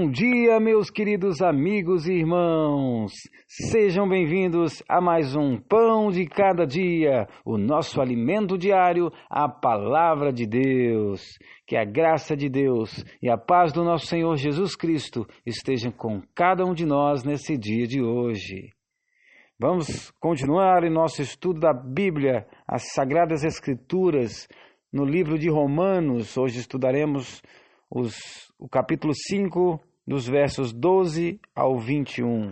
Bom dia, meus queridos amigos e irmãos. Sejam bem-vindos a mais um Pão de Cada Dia, o nosso alimento diário, a Palavra de Deus. Que a graça de Deus e a paz do nosso Senhor Jesus Cristo estejam com cada um de nós nesse dia de hoje. Vamos continuar em nosso estudo da Bíblia, as Sagradas Escrituras, no livro de Romanos. Hoje estudaremos o capítulo 5, dos versos 12 ao 21.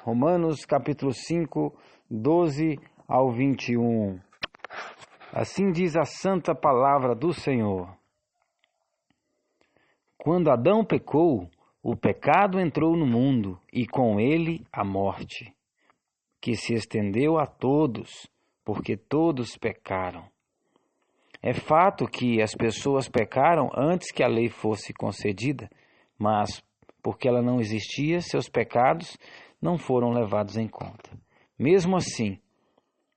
Romanos, capítulo 5, 12 ao 21. Assim diz a santa palavra do Senhor. Quando Adão pecou, o pecado entrou no mundo, e com ele a morte, que se estendeu a todos, porque todos pecaram. É fato que as pessoas pecaram antes que a lei fosse concedida, mas, porque ela não existia, seus pecados não foram levados em conta. Mesmo assim,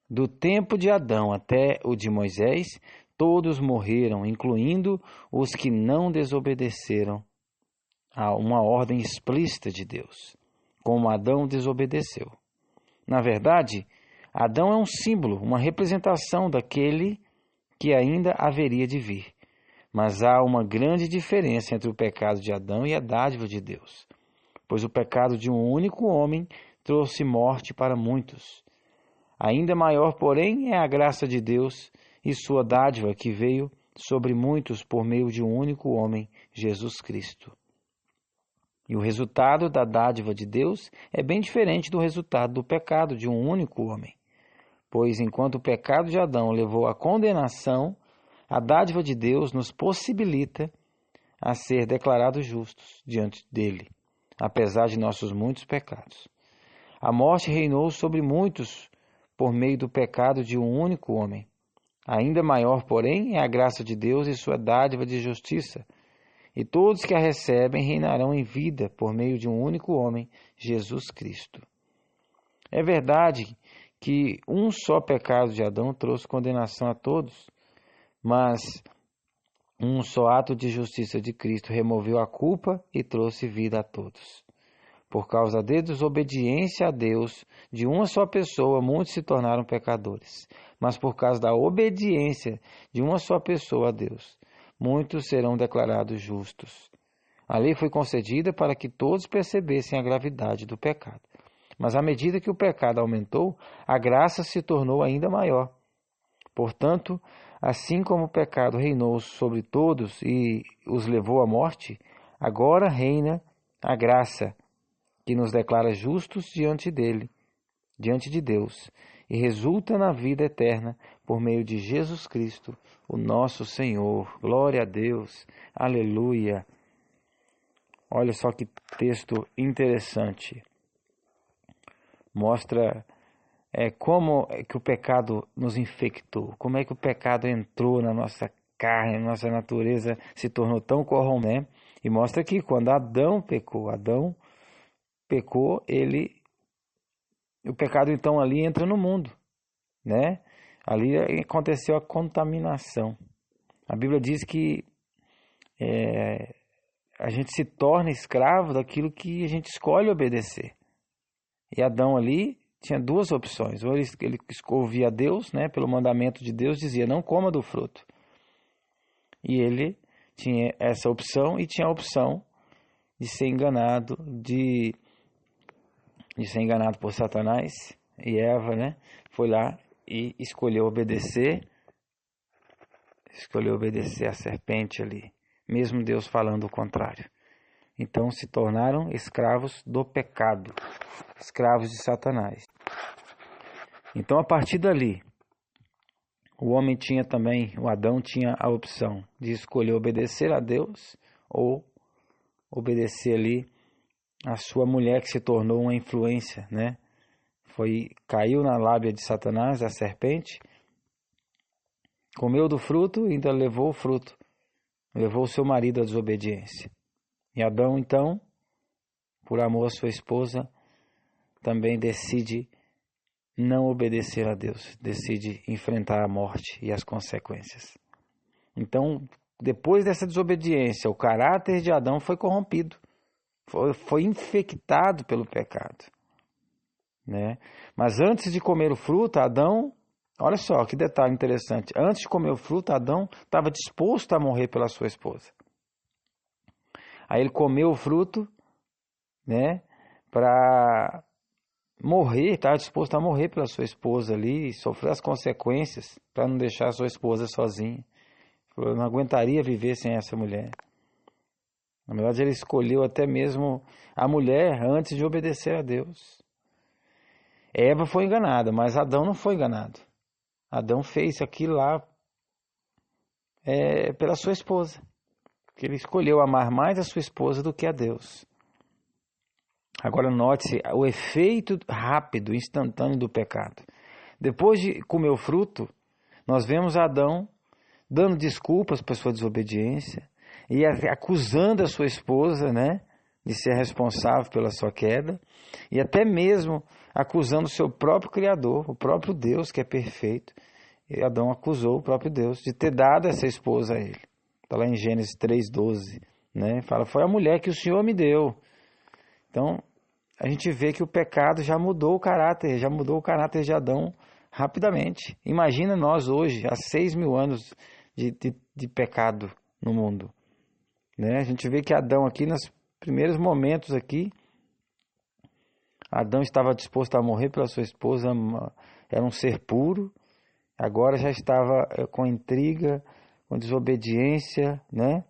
do tempo de Adão até o de Moisés, todos morreram, incluindo os que não desobedeceram a uma ordem explícita de Deus, como Adão desobedeceu. Na verdade, Adão é um símbolo, uma representação daquele que ainda haveria de vir. Mas há uma grande diferença entre o pecado de Adão e a dádiva de Deus, pois o pecado de um único homem trouxe morte para muitos. Ainda maior, porém, é a graça de Deus e sua dádiva que veio sobre muitos por meio de um único homem, Jesus Cristo. E o resultado da dádiva de Deus é bem diferente do resultado do pecado de um único homem. Pois enquanto o pecado de Adão levou à condenação, a dádiva de Deus nos possibilita a ser declarados justos diante dele, apesar de nossos muitos pecados. A morte reinou sobre muitos por meio do pecado de um único homem. Ainda maior, porém, é a graça de Deus e sua dádiva de justiça. E todos que a recebem reinarão em vida por meio de um único homem, Jesus Cristo. É verdade que um só pecado de Adão trouxe condenação a todos, mas um só ato de justiça de Cristo removeu a culpa e trouxe vida a todos. Por causa da desobediência a Deus de uma só pessoa, muitos se tornaram pecadores. Mas por causa da obediência de uma só pessoa a Deus, muitos serão declarados justos. A lei foi concedida para que todos percebessem a gravidade do pecado. Mas à medida que o pecado aumentou, a graça se tornou ainda maior. Portanto, assim como o pecado reinou sobre todos e os levou à morte, agora reina a graça, que nos declara justos diante dele, diante de Deus, e resulta na vida eterna por meio de Jesus Cristo, o nosso Senhor. Glória a Deus. Aleluia. Olha só que texto interessante. Mostra como é que o pecado nos infectou, como é que o pecado entrou na nossa carne, na nossa natureza, se tornou tão corrompente, né? E mostra que quando Adão pecou, o pecado então ali entra no mundo, né? Ali aconteceu a contaminação. A Bíblia diz que a gente se torna escravo daquilo que a gente escolhe obedecer. E Adão ali tinha duas opções. Ou ele ouvia a Deus, né, pelo mandamento de Deus, dizia, não coma do fruto. E ele tinha essa opção e tinha a opção de ser enganado, de ser enganado por Satanás. E Eva, né, foi lá e escolheu obedecer a serpente ali, mesmo Deus falando o contrário. Então se tornaram escravos do pecado, escravos de Satanás. Então a partir dali, o Adão tinha a opção de escolher obedecer a Deus ou obedecer ali a sua mulher, que se tornou uma influência, né? Caiu na lábia de Satanás, a serpente, comeu do fruto e ainda levou o fruto, levou o seu marido à desobediência. E Adão, então, por amor à sua esposa, também decide não obedecer a Deus, decide enfrentar a morte e as consequências. Então, depois dessa desobediência, o caráter de Adão foi corrompido, foi infectado pelo pecado, né? Mas antes de comer o fruto, Adão, olha só que detalhe interessante, antes de comer o fruto, Adão estava disposto a morrer pela sua esposa. Aí ele comeu o fruto, né, para morrer, estava disposto a morrer pela sua esposa ali, sofrer as consequências para não deixar a sua esposa sozinha. Eu não aguentaria viver sem essa mulher. Na verdade, ele escolheu até mesmo a mulher antes de obedecer a Deus. Eva foi enganada, mas Adão não foi enganado. Adão fez aquilo lá pela sua esposa. Porque ele escolheu amar mais a sua esposa do que a Deus. Agora note-se o efeito rápido, instantâneo do pecado. Depois de comer o fruto, nós vemos Adão dando desculpas por sua desobediência e acusando a sua esposa, né, de ser responsável pela sua queda, e até mesmo acusando o seu próprio Criador, o próprio Deus que é perfeito. E Adão acusou o próprio Deus de ter dado essa esposa a ele. Está lá em Gênesis 3:12, né? Fala, foi a mulher que o Senhor me deu. Então, a gente vê que o pecado já mudou o caráter de Adão rapidamente. Imagina nós hoje, há 6.000 anos de pecado no mundo, né? A gente vê que Adão aqui, nos primeiros momentos aqui, Adão estava disposto a morrer pela sua esposa, era um ser puro, agora já estava com intriga, com desobediência, né?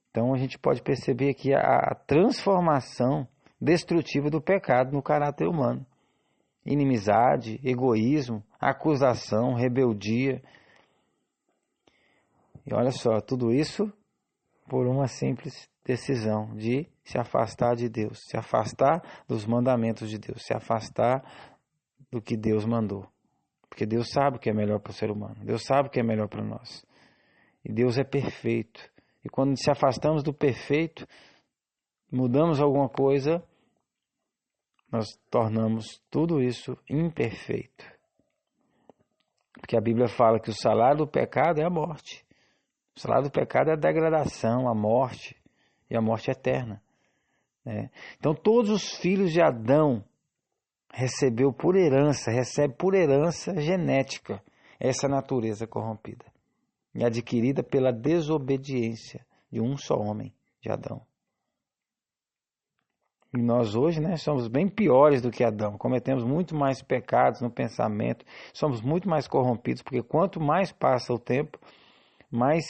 Então a gente pode perceber aqui a transformação destrutiva do pecado no caráter humano. Inimizade, egoísmo, acusação, rebeldia. E olha só, tudo isso por uma simples decisão de se afastar de Deus, se afastar dos mandamentos de Deus, se afastar do que Deus mandou. Porque Deus sabe o que é melhor para o ser humano, Deus sabe o que é melhor para nós. E Deus é perfeito. E quando se afastamos do perfeito, mudamos alguma coisa, nós tornamos tudo isso imperfeito. Porque a Bíblia fala que o salário do pecado é a morte. O salário do pecado é a degradação, a morte, e a morte eterna, né? Então todos os filhos de Adão recebe por herança genética essa natureza corrompida, e adquirida pela desobediência de um só homem, de Adão. E nós hoje, né, somos bem piores do que Adão, cometemos muito mais pecados no pensamento, somos muito mais corrompidos, porque quanto mais passa o tempo, mais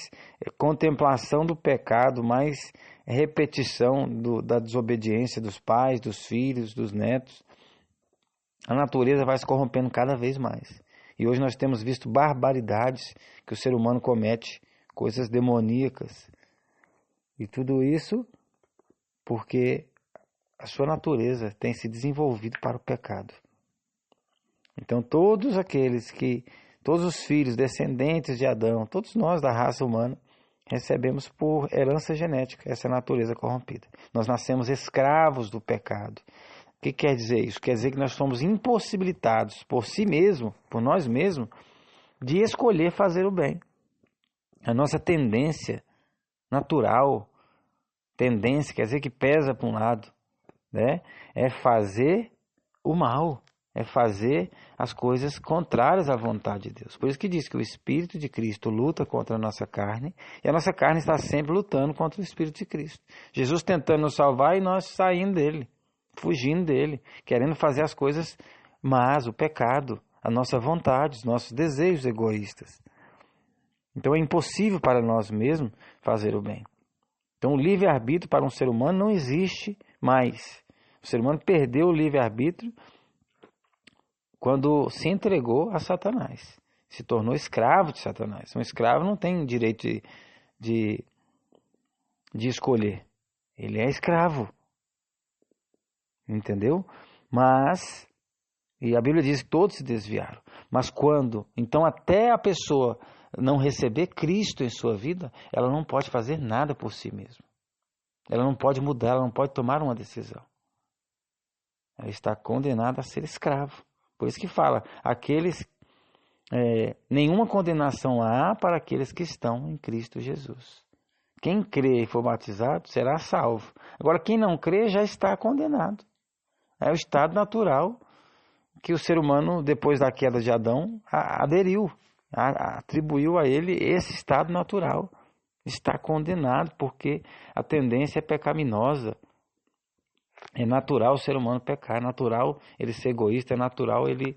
contemplação do pecado, mais repetição da desobediência dos pais, dos filhos, dos netos, a natureza vai se corrompendo cada vez mais. E hoje nós temos visto barbaridades que o ser humano comete, coisas demoníacas, e tudo isso porque a sua natureza tem se desenvolvido para o pecado. Então todos os filhos, descendentes de Adão, todos nós da raça humana, recebemos por herança genética essa natureza corrompida. Nós nascemos escravos do pecado. O que quer dizer isso? Quer dizer que nós somos impossibilitados por si mesmo, por nós mesmos, de escolher fazer o bem. A nossa tendência natural, quer dizer que pesa para um lado, né? É fazer o mal, é fazer as coisas contrárias à vontade de Deus. Por isso que diz que o Espírito de Cristo luta contra a nossa carne, e a nossa carne está sempre lutando contra o Espírito de Cristo. Jesus tentando nos salvar e nós saindo dele, fugindo dele, querendo fazer as coisas más, o pecado, a nossa vontade, os nossos desejos egoístas. Então é impossível para nós mesmos fazer o bem. Então o livre-arbítrio para um ser humano não existe mais. O ser humano perdeu o livre-arbítrio quando se entregou a Satanás, se tornou escravo de Satanás. Um escravo não tem direito de escolher, ele é escravo, entendeu? E a Bíblia diz que todos se desviaram, mas então até a pessoa não receber Cristo em sua vida, ela não pode fazer nada por si mesma, ela não pode mudar, ela não pode tomar uma decisão, ela está condenada a ser escravo. Por isso que fala, nenhuma condenação há para aqueles que estão em Cristo Jesus. Quem crê e for batizado será salvo. Agora, quem não crê já está condenado. É o estado natural que o ser humano, depois da queda de Adão, aderiu, atribuiu a ele esse estado natural. Está condenado porque a tendência é pecaminosa. É natural o ser humano pecar, é natural ele ser egoísta, é natural ele...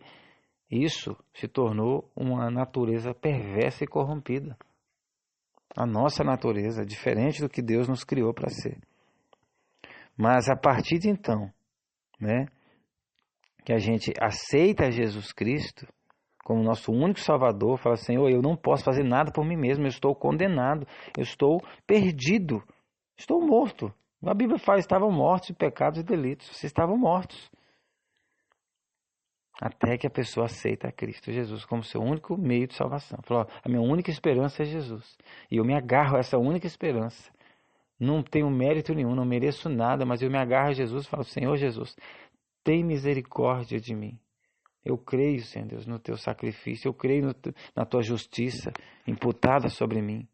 Isso se tornou uma natureza perversa e corrompida. A nossa natureza é diferente do que Deus nos criou para ser. Mas a partir de então, né, que a gente aceita Jesus Cristo como nosso único Salvador, fala: Senhor, eu não posso fazer nada por mim mesmo, eu estou condenado, eu estou perdido, estou morto. A Bíblia fala: estavam mortos em pecados e delitos, vocês estavam mortos. Até que a pessoa aceita a Cristo Jesus como seu único meio de salvação. Falou: a minha única esperança é Jesus. E eu me agarro a essa única esperança. Não tenho mérito nenhum, não mereço nada, mas eu me agarro a Jesus e falo: Senhor Jesus, tem misericórdia de mim. Eu creio, Senhor Deus, no teu sacrifício. Eu creio na tua justiça imputada sobre mim.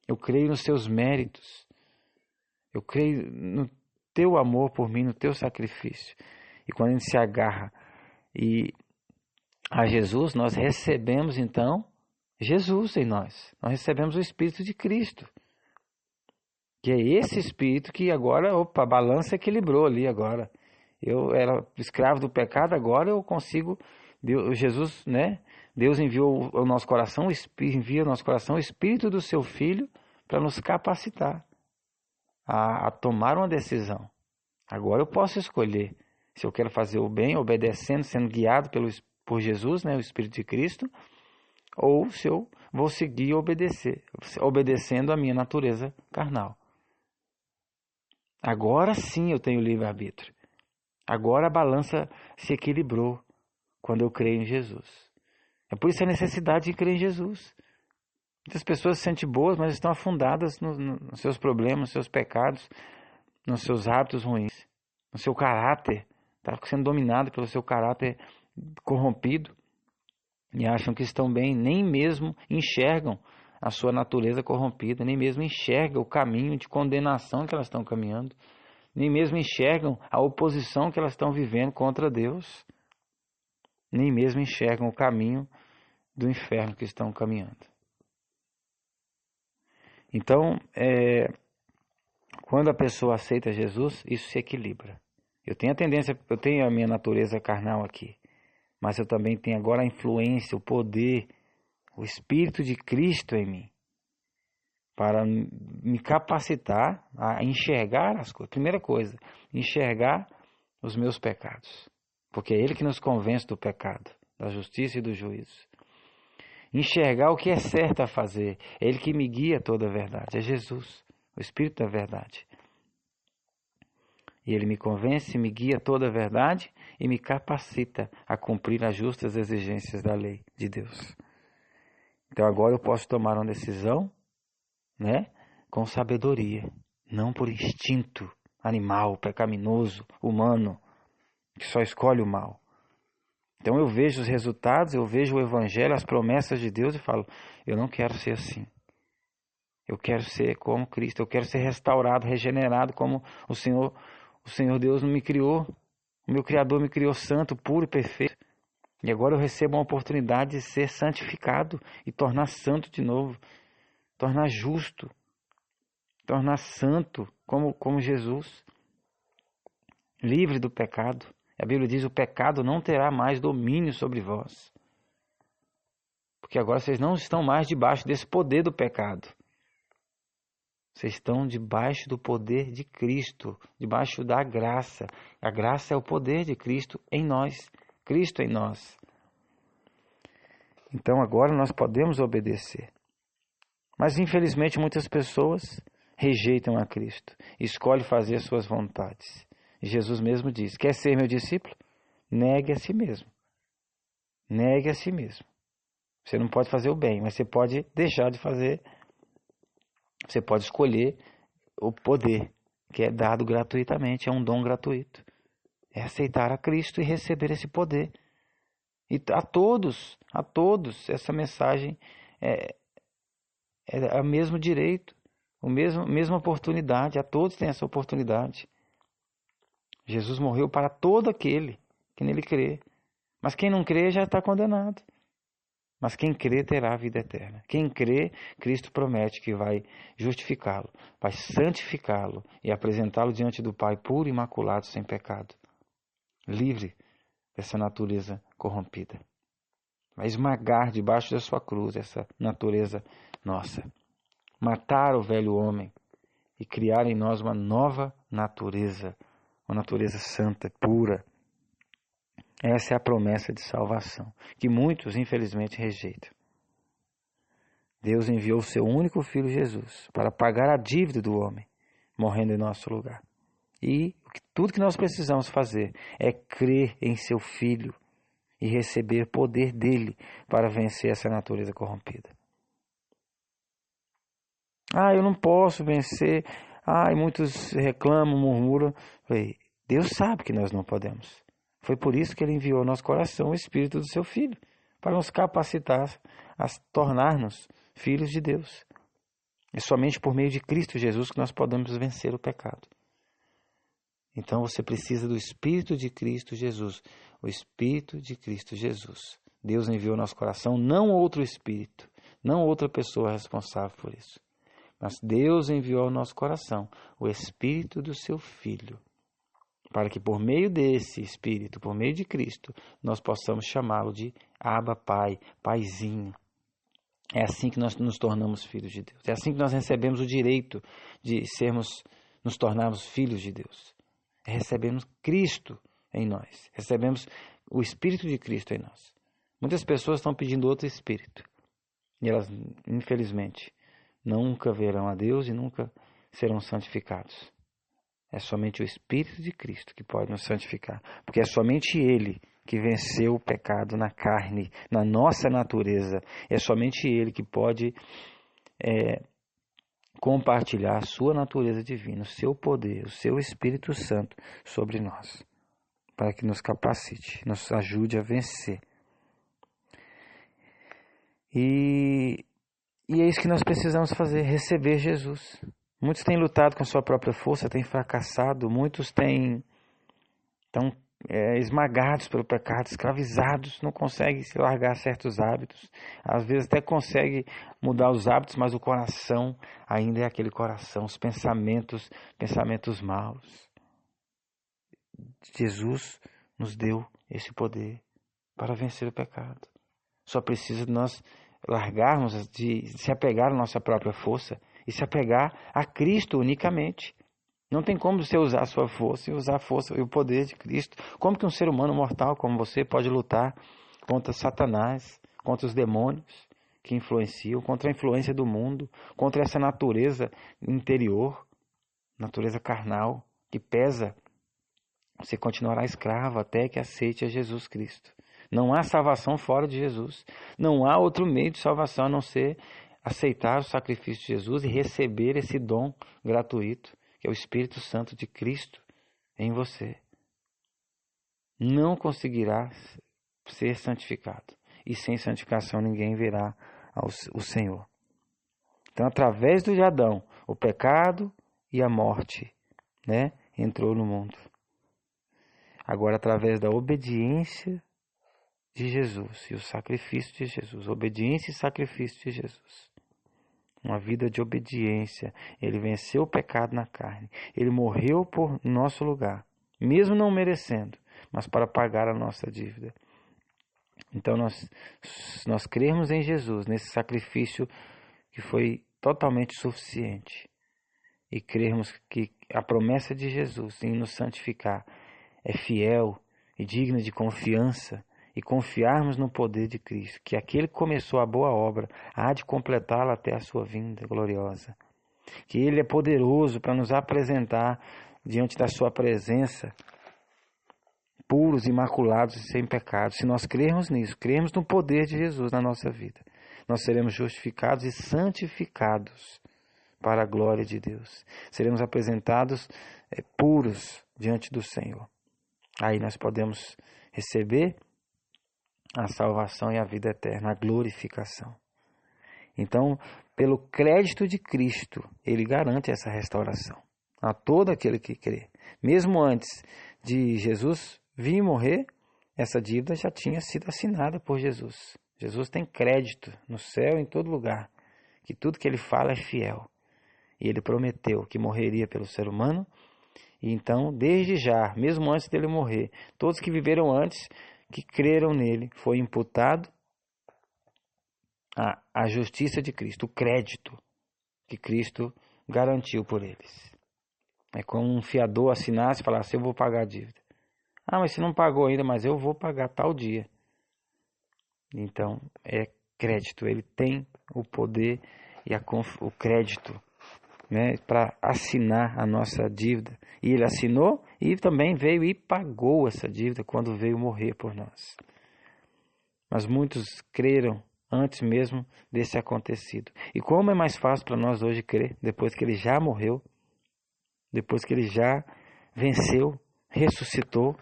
Eu creio nos teus méritos. Eu creio no teu amor por mim, no teu sacrifício. E quando a gente se agarra a Jesus, nós recebemos então Jesus em nós. Nós recebemos o Espírito de Cristo. Que é esse Espírito que agora, a balança equilibrou ali agora. Eu era escravo do pecado, agora eu consigo... Jesus, né? Deus enviou ao nosso coração, envia ao nosso coração o Espírito do seu Filho para nos capacitar a tomar uma decisão. Agora eu posso escolher se eu quero fazer o bem, obedecendo, sendo guiado por Jesus, né, o Espírito de Cristo, ou se eu vou seguir e obedecer, obedecendo a minha natureza carnal. Agora sim eu tenho livre-arbítrio. Agora a balança se equilibrou quando eu creio em Jesus. É por isso a necessidade de crer em Jesus. Muitas pessoas se sentem boas, mas estão afundadas nos seus problemas, nos seus pecados, nos seus hábitos ruins, no seu caráter. Está sendo dominado pelo seu caráter corrompido e acham que estão bem, nem mesmo enxergam a sua natureza corrompida, nem mesmo enxergam o caminho de condenação que elas estão caminhando, nem mesmo enxergam a oposição que elas estão vivendo contra Deus, nem mesmo enxergam o caminho do inferno que estão caminhando. Então, quando a pessoa aceita Jesus, isso se equilibra. Eu tenho a minha natureza carnal aqui, mas eu também tenho agora a influência, o poder, o Espírito de Cristo em mim, para me capacitar a enxergar as coisas. Primeira coisa, enxergar os meus pecados, porque é Ele que nos convence do pecado, da justiça e do juízo. Enxergar o que é certo a fazer, é Ele que me guia a toda a verdade, é Jesus, o Espírito da verdade. E Ele me convence, me guia a toda a verdade e me capacita a cumprir as justas exigências da lei de Deus. Então agora eu posso tomar uma decisão, né, com sabedoria, não por instinto animal, pecaminoso, humano, que só escolhe o mal. Então eu vejo os resultados, eu vejo o Evangelho, as promessas de Deus e falo: eu não quero ser assim. Eu quero ser como Cristo, eu quero ser restaurado, regenerado como o Senhor Deus me criou. O meu Criador me criou santo, puro e perfeito. E agora eu recebo uma oportunidade de ser santificado e tornar santo de novo. Tornar justo. Tornar santo como Jesus. Livre do pecado. A Bíblia diz: o pecado não terá mais domínio sobre vós. Porque agora vocês não estão mais debaixo desse poder do pecado. Vocês estão debaixo do poder de Cristo, debaixo da graça. A graça é o poder de Cristo em nós, Cristo em nós. Então agora nós podemos obedecer. Mas infelizmente muitas pessoas rejeitam a Cristo, escolhem fazer suas vontades. Jesus mesmo diz: quer ser meu discípulo? Negue a si mesmo. Negue a si mesmo. Você não pode fazer o bem, mas você pode deixar de fazer. Você pode escolher o poder que é dado gratuitamente, é um dom gratuito. É aceitar a Cristo e receber esse poder. E a todos, essa mensagem é o mesmo direito. mesma oportunidade, a todos têm essa oportunidade. Jesus morreu para todo aquele que nele crê. Mas quem não crê já está condenado. Mas quem crê terá a vida eterna. Quem crê, Cristo promete que vai justificá-lo, vai santificá-lo e apresentá-lo diante do Pai puro, imaculado, sem pecado, livre dessa natureza corrompida. Vai esmagar debaixo da sua cruz essa natureza nossa. Matar o velho homem e criar em nós uma nova natureza, uma natureza santa, pura. Essa é a promessa de salvação, que muitos, infelizmente, rejeitam. Deus enviou o seu único Filho Jesus para pagar a dívida do homem, morrendo em nosso lugar. E tudo que nós precisamos fazer é crer em seu Filho e receber poder dele para vencer essa natureza corrompida. Eu não posso vencer. Muitos reclamam, murmuram. Deus sabe que nós não podemos. Foi por isso que ele enviou ao nosso coração o Espírito do seu Filho, para nos capacitar a tornar-nos filhos de Deus. É somente por meio de Cristo Jesus que nós podemos vencer o pecado. Então você precisa do Espírito de Cristo Jesus. O Espírito de Cristo Jesus. Deus enviou ao nosso coração não outro Espírito, não outra pessoa responsável por isso. Mas Deus enviou ao nosso coração o Espírito do seu Filho, para que por meio desse Espírito, por meio de Cristo, nós possamos chamá-lo de Abba Pai, Paizinho. É assim que nós nos tornamos filhos de Deus. É assim que nós recebemos o direito de nos tornarmos filhos de Deus. Recebemos Cristo em nós. Recebemos o Espírito de Cristo em nós. Muitas pessoas estão pedindo outro Espírito. E elas, infelizmente, nunca verão a Deus e nunca serão santificados. É somente o Espírito de Cristo que pode nos santificar. Porque é somente Ele que venceu o pecado na carne, na nossa natureza. É somente Ele que pode compartilhar a sua natureza divina, o seu poder, o seu Espírito Santo sobre nós. Para que nos capacite, nos ajude a vencer. E é isso que nós precisamos fazer, receber Jesus. Muitos têm lutado com a sua própria força, têm fracassado, muitos estão esmagados pelo pecado, escravizados, não conseguem se largar certos hábitos. Às vezes até conseguem mudar os hábitos, mas o coração ainda é aquele coração, os pensamentos maus. Jesus nos deu esse poder para vencer o pecado. Só precisa de nós largarmos de se apegar à nossa própria força e se apegar a Cristo unicamente. Não tem como você usar a sua força e usar a força e o poder de Cristo. Como que um ser humano mortal como você pode lutar contra Satanás, contra os demônios que influenciam, contra a influência do mundo, contra essa natureza interior, natureza carnal, que pesa? Você continuará escravo até que aceite a Jesus Cristo. Não há salvação fora de Jesus. Não há outro meio de salvação a não ser aceitar o sacrifício de Jesus e receber esse dom gratuito, que é o Espírito Santo de Cristo em você. Não conseguirá ser santificado. E sem santificação ninguém verá o Senhor. Então, através do Adão, o pecado e a morte, entrou no mundo. Agora, através da obediência de Jesus e o sacrifício de Jesus, obediência e sacrifício de Jesus, uma vida de obediência, ele venceu o pecado na carne, ele morreu por nosso lugar, mesmo não merecendo, mas para pagar a nossa dívida. Então nós cremos em Jesus, nesse sacrifício que foi totalmente suficiente, e crermos que a promessa de Jesus em nos santificar é fiel e digna de confiança, e confiarmos no poder de Cristo, que aquele que começou a boa obra há de completá-la até a sua vinda gloriosa, que Ele é poderoso para nos apresentar diante da sua presença puros, imaculados e sem pecado. Se nós crermos nisso, crermos no poder de Jesus na nossa vida, nós seremos justificados e santificados para a glória de Deus. Seremos apresentados puros diante do Senhor. Aí nós podemos receber a salvação e a vida eterna, a glorificação. Então, pelo crédito de Cristo, ele garante essa restauração a todo aquele que crê. Mesmo antes de Jesus vir morrer, essa dívida já tinha sido assinada por Jesus. Jesus tem crédito no céu e em todo lugar, que tudo que ele fala é fiel. E ele prometeu que morreria pelo ser humano. E então, desde já, mesmo antes dele morrer, todos que viveram antes, que creram nele, foi imputado a justiça de Cristo, o crédito que Cristo garantiu por eles. É como um fiador assinasse e falasse: eu vou pagar a dívida. Ah, mas você não pagou ainda, mas eu vou pagar tal dia. Então, é crédito. Ele tem o poder e o crédito, né, para assinar a nossa dívida. E ele assinou e também veio e pagou essa dívida quando veio morrer por nós. Mas muitos creram antes mesmo desse acontecido. E como é mais fácil para nós hoje crer, depois que ele já morreu, depois que ele já venceu, ressuscitou,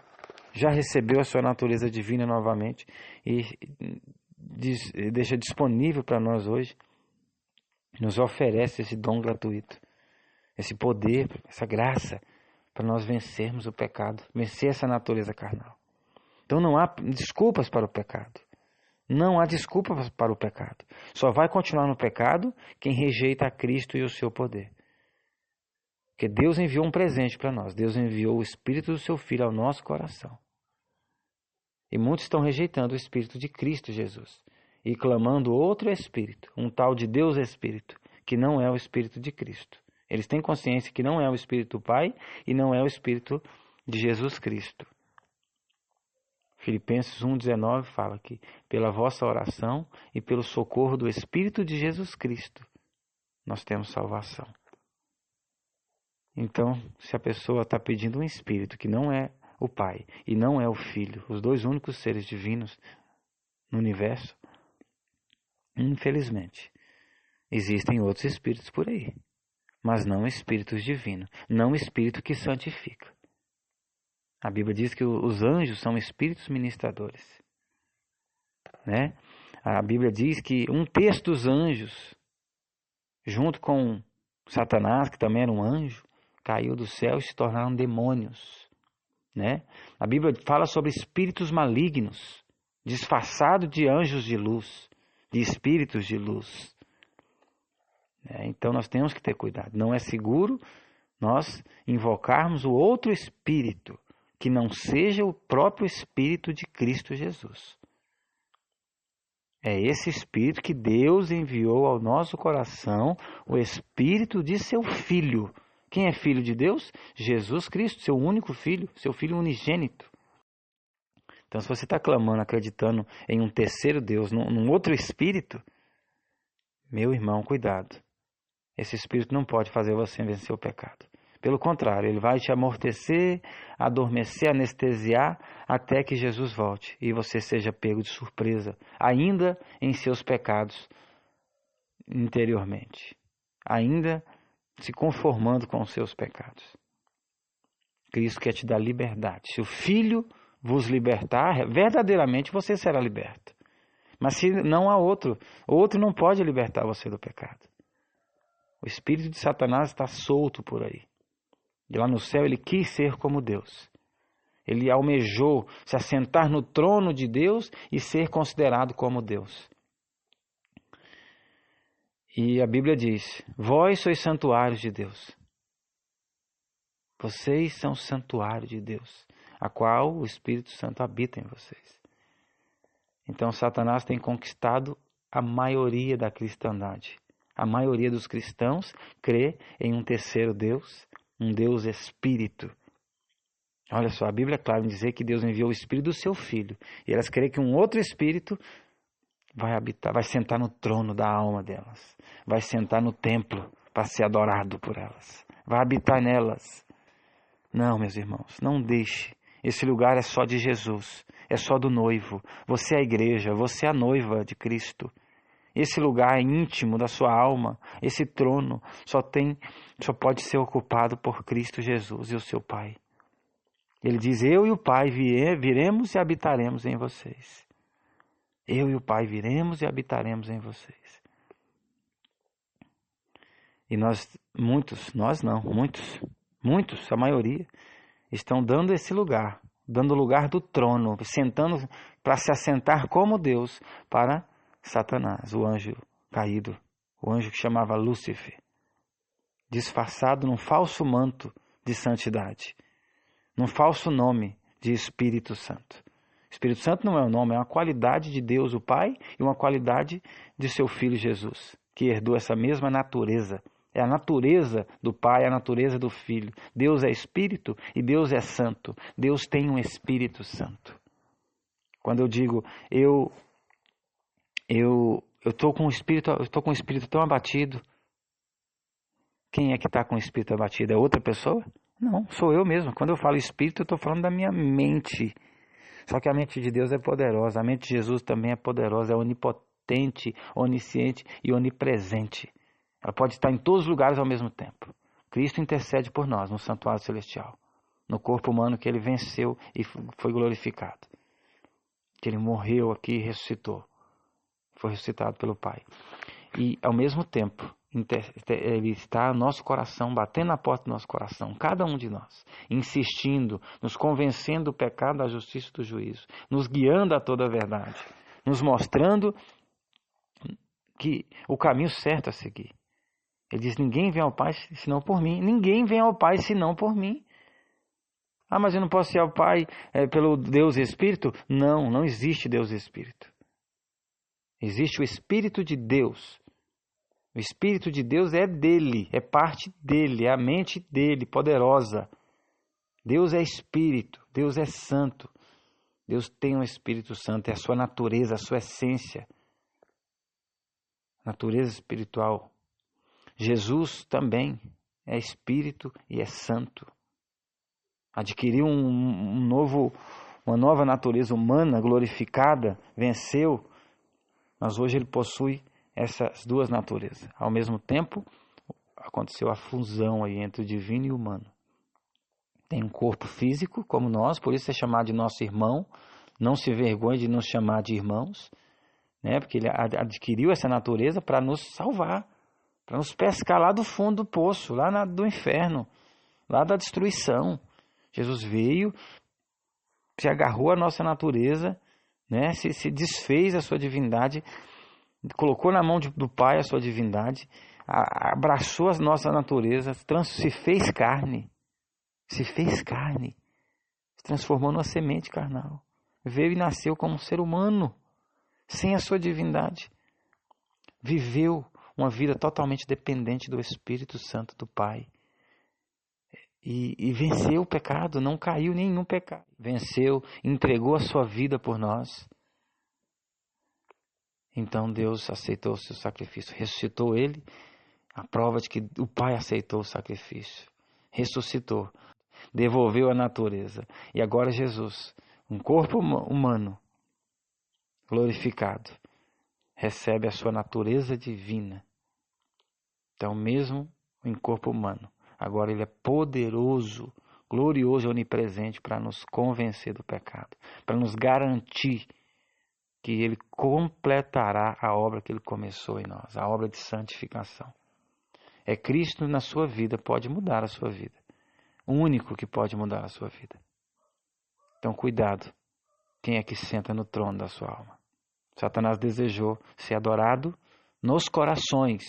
já recebeu a sua natureza divina novamente e deixa disponível para nós hoje, nos oferece esse dom gratuito, esse poder, essa graça para nós vencermos o pecado, vencer essa natureza carnal. Então não há desculpas para o pecado. Não há desculpas para o pecado. Só vai continuar no pecado quem rejeita a Cristo e o seu poder. Porque Deus enviou um presente para nós. Deus enviou o Espírito do seu Filho ao nosso coração. E muitos estão rejeitando o Espírito de Cristo Jesus e clamando outro Espírito, um tal de Deus Espírito, que não é o Espírito de Cristo. Eles têm consciência que não é o Espírito do Pai e não é o Espírito de Jesus Cristo. Filipenses 1,19 fala que pela vossa oração e pelo socorro do Espírito de Jesus Cristo, nós temos salvação. Então, se a pessoa está pedindo um Espírito que não é o Pai e não é o Filho, os dois únicos seres divinos no universo, infelizmente, existem outros Espíritos por aí, mas não Espíritos divinos, não Espírito que santifica. A Bíblia diz que os anjos são espíritos ministradores, né? A Bíblia diz que um terço dos anjos, junto com Satanás, que também era um anjo, caiu do céu e se tornaram demônios, né? A Bíblia fala sobre espíritos malignos, disfarçados de anjos de luz, de espíritos de luz. Então nós temos que ter cuidado. Não é seguro nós invocarmos o outro espírito que não seja o próprio Espírito de Cristo Jesus. É esse Espírito que Deus enviou ao nosso coração, o Espírito de seu Filho. Quem é Filho de Deus? Jesus Cristo, seu único Filho, seu Filho unigênito. Então, se você está clamando, acreditando em um terceiro Deus, num outro Espírito, meu irmão, cuidado. Esse Espírito não pode fazer você vencer o pecado. Pelo contrário, ele vai te amortecer, adormecer, anestesiar, até que Jesus volte e você seja pego de surpresa, ainda em seus pecados interiormente, ainda se conformando com os seus pecados. Cristo quer te dar liberdade. Se o Filho vos libertar, verdadeiramente você será liberto. Mas se não há outro não pode libertar você do pecado. O espírito de Satanás está solto por aí. E lá no céu ele quis ser como Deus. Ele almejou se assentar no trono de Deus e ser considerado como Deus. E a Bíblia diz: vós sois santuários de Deus. Vocês são santuário de Deus, a qual o Espírito Santo habita em vocês. Então Satanás tem conquistado a maioria da cristandade. A maioria dos cristãos crê em um terceiro Deus, um Deus Espírito. Olha só, a Bíblia é clara em dizer que Deus enviou o Espírito do seu Filho. E elas creem que um outro Espírito vai habitar, vai sentar no trono da alma delas. Vai sentar no templo para ser adorado por elas. Vai habitar nelas. Não, meus irmãos, não deixe. Esse lugar é só de Jesus. É só do noivo. Você é a igreja, você é a noiva de Cristo. Esse lugar íntimo da sua alma, esse trono, só pode ser ocupado por Cristo Jesus e o seu Pai. Ele diz: eu e o Pai viremos e habitaremos em vocês. Eu e o Pai viremos e habitaremos em vocês. E muitos, a maioria, estão dando esse lugar, dando o lugar do trono, sentando para se assentar como Deus para Satanás, o anjo caído, o anjo que chamava Lúcifer, disfarçado num falso manto de santidade, num falso nome de Espírito Santo. Espírito Santo não é um nome, é uma qualidade de Deus o Pai e uma qualidade de seu Filho Jesus, que herdou essa mesma natureza. É a natureza do Pai, a natureza do Filho. Deus é Espírito e Deus é Santo. Deus tem um Espírito Santo. Quando eu digo, eu estou com o espírito tão abatido. Quem é que está com o espírito abatido? É outra pessoa? Não, sou eu mesmo. Quando eu falo espírito, eu estou falando da minha mente. Só que a mente de Deus é poderosa. A mente de Jesus também é poderosa, é onipotente, onisciente e onipresente. Ela pode estar em todos os lugares ao mesmo tempo. Cristo intercede por nós no santuário celestial, no corpo humano que ele venceu e foi glorificado. Que ele morreu aqui e ressuscitou. Foi ressuscitado pelo Pai. E, ao mesmo tempo, ele está no nosso coração, batendo na porta do nosso coração, cada um de nós, insistindo, nos convencendo do pecado, da justiça e do juízo, nos guiando a toda a verdade, nos mostrando que o caminho certo a seguir. Ele diz, ninguém vem ao Pai senão por mim. Ninguém vem ao Pai senão por mim. Ah, mas eu não posso ir ao Pai pelo Deus Espírito? Não, não existe Deus Espírito. Existe o Espírito de Deus. O Espírito de Deus é dele, é parte dele, é a mente dele, poderosa. Deus é Espírito, Deus é Santo. Deus tem um Espírito Santo, é a sua natureza, a sua essência. Natureza espiritual. Jesus também é Espírito e é Santo. Adquiriu uma nova natureza humana glorificada, venceu, mas hoje ele possui essas duas naturezas. Ao mesmo tempo, aconteceu a fusão aí entre o divino e o humano. Tem um corpo físico como nós, por isso é chamado de nosso irmão. Não se vergonhe de nos chamar de irmãos, né? Porque ele adquiriu essa natureza para nos salvar, para nos pescar lá do fundo do poço, lá do inferno, lá da destruição. Jesus veio, se agarrou à nossa natureza, né? Se desfez a sua divindade, colocou na mão do Pai a sua divindade, abraçou a nossa natureza, se fez carne, se transformou numa semente carnal, veio e nasceu como um ser humano, sem a sua divindade, viveu uma vida totalmente dependente do Espírito Santo do Pai, e venceu o pecado, não caiu em nenhum pecado, venceu, entregou a sua vida por nós. Então Deus aceitou o seu sacrifício, ressuscitou ele, a prova de que o Pai aceitou o sacrifício, ressuscitou, devolveu a natureza. E agora Jesus, um corpo humano, glorificado, recebe a sua natureza divina. Então mesmo em corpo humano, agora ele é poderoso, glorioso e onipresente para nos convencer do pecado, para nos garantir que ele completará a obra que ele começou em nós, a obra de santificação. É Cristo na sua vida, pode mudar a sua vida. O único que pode mudar a sua vida. Então cuidado, quem é que senta no trono da sua alma? Satanás desejou ser adorado nos corações.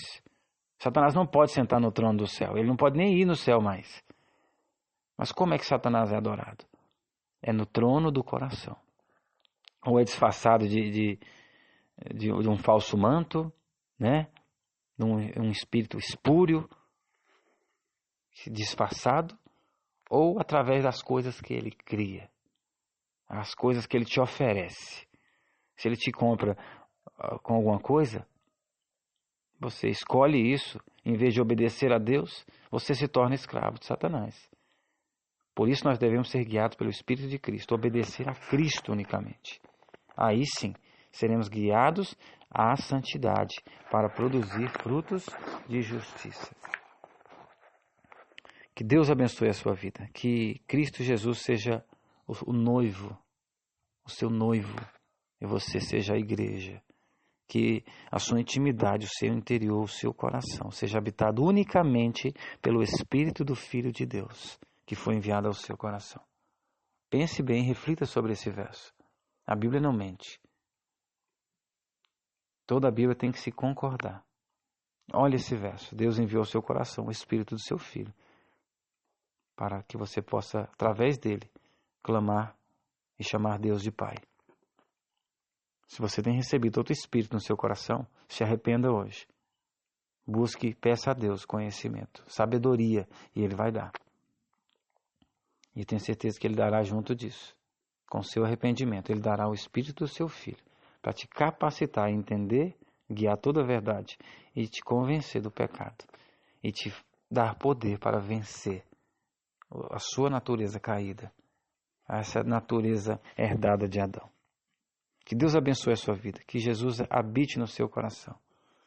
Satanás não pode sentar no trono do céu, ele não pode nem ir no céu mais. Mas como é que Satanás é adorado? É no trono do coração. Ou é disfarçado de um falso manto, né? De um espírito espúrio, disfarçado, ou através das coisas que ele cria, as coisas que ele te oferece. Se ele te compra com alguma coisa, você escolhe isso, em vez de obedecer a Deus, você se torna escravo de Satanás. Por isso nós devemos ser guiados pelo Espírito de Cristo, obedecer a Cristo unicamente. Aí sim, seremos guiados à santidade para produzir frutos de justiça. Que Deus abençoe a sua vida. Que Cristo Jesus seja o noivo, o seu noivo, e você seja a igreja. que a sua intimidade, o seu interior, o seu coração seja habitado unicamente pelo Espírito do Filho de Deus, que foi enviado ao seu coração. Pense bem, reflita sobre esse verso. A Bíblia não mente. Toda a Bíblia tem que se concordar. Olha esse verso. Deus enviou ao seu coração o Espírito do seu Filho, para que você possa, através dele, clamar e chamar Deus de Pai. Se você tem recebido outro Espírito no seu coração, se arrependa hoje. Busque, peça a Deus conhecimento, sabedoria, e Ele vai dar. E tenho certeza que Ele dará junto disso. Com seu arrependimento, Ele dará o Espírito do seu Filho, para te capacitar a entender, guiar toda a verdade, e te convencer do pecado, e te dar poder para vencer a sua natureza caída, essa natureza herdada de Adão. Que Deus abençoe a sua vida, que Jesus habite no seu coração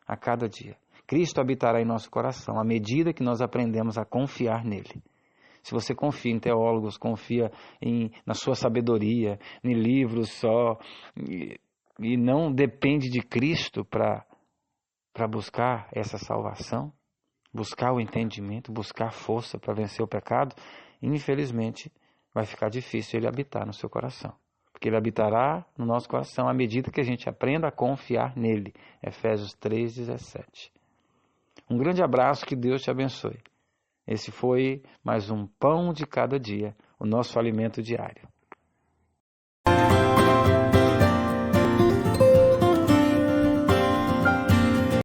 a cada dia. Cristo habitará em nosso coração à medida que nós aprendemos a confiar nele. Se você confia em teólogos, confia na sua sabedoria, em livros só, e não depende de Cristo para buscar essa salvação, buscar o entendimento, buscar força para vencer o pecado, infelizmente vai ficar difícil ele habitar no seu coração. Porque ele habitará no nosso coração à medida que a gente aprenda a confiar nele. Efésios 3,17. Um grande abraço, que Deus te abençoe. Esse foi mais um Pão de Cada Dia, o nosso alimento diário.